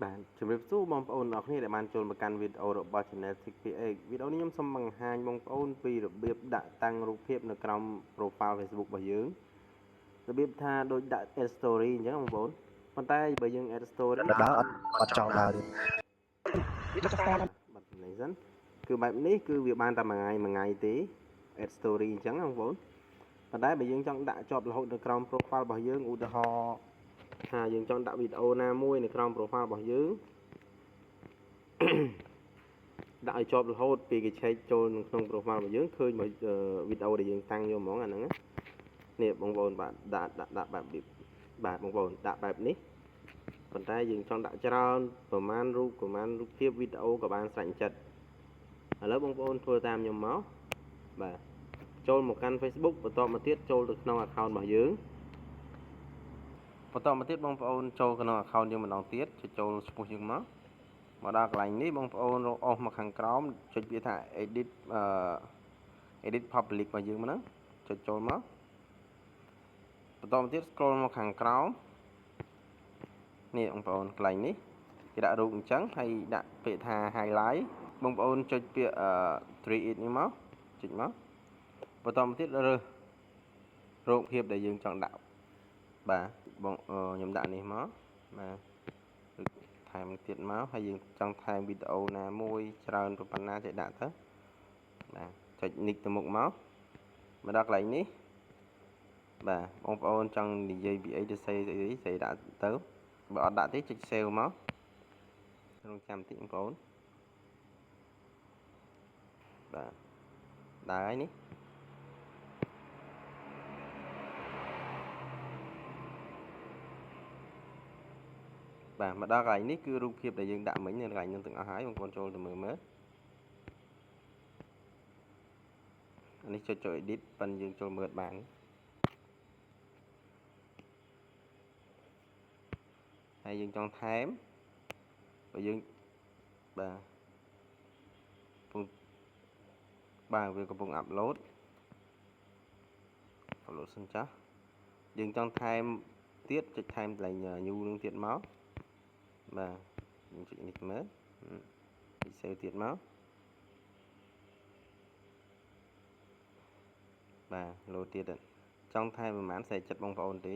bạn chụp đẹp số bong ôn ở đây để bạn chọn một căn video rồi bao channel TikTok videoนี้ខ្ញុំសូមបង្ហាញបងប្អូនពីរបៀបដាក់តាំងរូបភាពនៅក្រោម profile Facebook របស់យើងរបៀបថាដូចដាក់ add story អញ្ចឹងបងប្អូនប៉ុន្តែបើយើង add story ដើរអត់ចង់ដើរទៀតបាត់នេះសិនគឺបែបនេះគឺវាបានតែមួយថ្ងៃទេ add story អញ្ចឹងបងប្អូនប៉ុន្តែបើយើងចង់ដាក់ជាប់រហូតនៅក្រោម profile របស់យើងឧទាហរណ៍ថាយើងចង់ដាក់វីដេអូណាមួយនៅក្រោម profile របស់យើងដាក់ឲ្យជាប់រហូតពីគេឆែកចូលក្នុង profile របស់យើងឃើញវីដេអូដែលយើងតាំងយកហ្មងអាហ្នឹងនេះបងប្អូនបាទដាក់បែបបាទបងប្អូនដាក់បែបនេះប៉ុន្តែយើងចង់ដាក់ច្រើនប្រហែលរូបភាពវីដេអូក៏បានស្រេចចិត្តឥឡូវបងប្អូនធ្វើតាមខ្ញុំមកបាទចូលមកកាន់ Facebook បន្តមកទៀតចូលទៅក្នុង account របស់យើងបន្តមកទៀតបងប្អូនចូលក្នុង account យើងម្ដងទៀតចូលឈ្មោះយើងមកដល់កន្លែងនេះបងប្អូនរកអស់មកខាងក្រោមចុចវាថា edit public របស់យើងហ្នឹងចុចចូលមកបន្តមកទៀត scroll មកខាងក្រោមនេះបងប្អូនកន្លែងនេះគេដាក់រូបអញ្ចឹងហើយដាក់ពាក្យថា highlight បងប្អូនចុចពាក្យ3 នេះមកចុចមកបន្តមកទៀតរើសរូបភាពដែលយើងចង់ដាក់បាទបងខ្ញុំដាក់នេះមកបាទថែមទៀតមកហើយយើងចង់ថែមវីដេអូណាមួយច្រើនប៉ុណ្ណាចេះដាក់ទៅបាទចុចនិចទៅមុខមកដល់កន្លែងនេះបាទបងប្អូនចង់និយាយពីអីទៅសេដាក់ទៅបើអត់ដាក់ទេចុច save មករងចាំតិចបងប្អូនបាទដើរហើយនេះបាទមកដល់កន្លែងនេះគឺរូបភាពដែលយើងដាក់មិញនៅកន្លែងនឹងទាំងអស់ហើយបងប្អូនចូលទៅមើលអានេះចុច edit ប៉ិនយើងចូលមើលបានហើយយើងចង់ថែមបើយើងបាទវាកំពុង upload សិនចាស់យើងចង់ថែមទៀតចុចថែមកន្លែង new នឹងទៀតមកបាទយើងចុចនេះមើលចុច save ទៀតមកបាទ load ទៀតចង់ថែមប្រហែលសេចចិត្តបងប្អូនទេ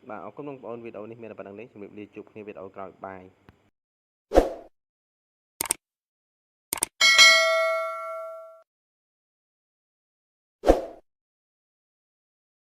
បាទអរគុណបងប្អូនវីដេអូនេះមានតែប៉ុណ្្នឹងទេជម្រាបលាជួបគ្នាវីដេអូក្រោយបាយ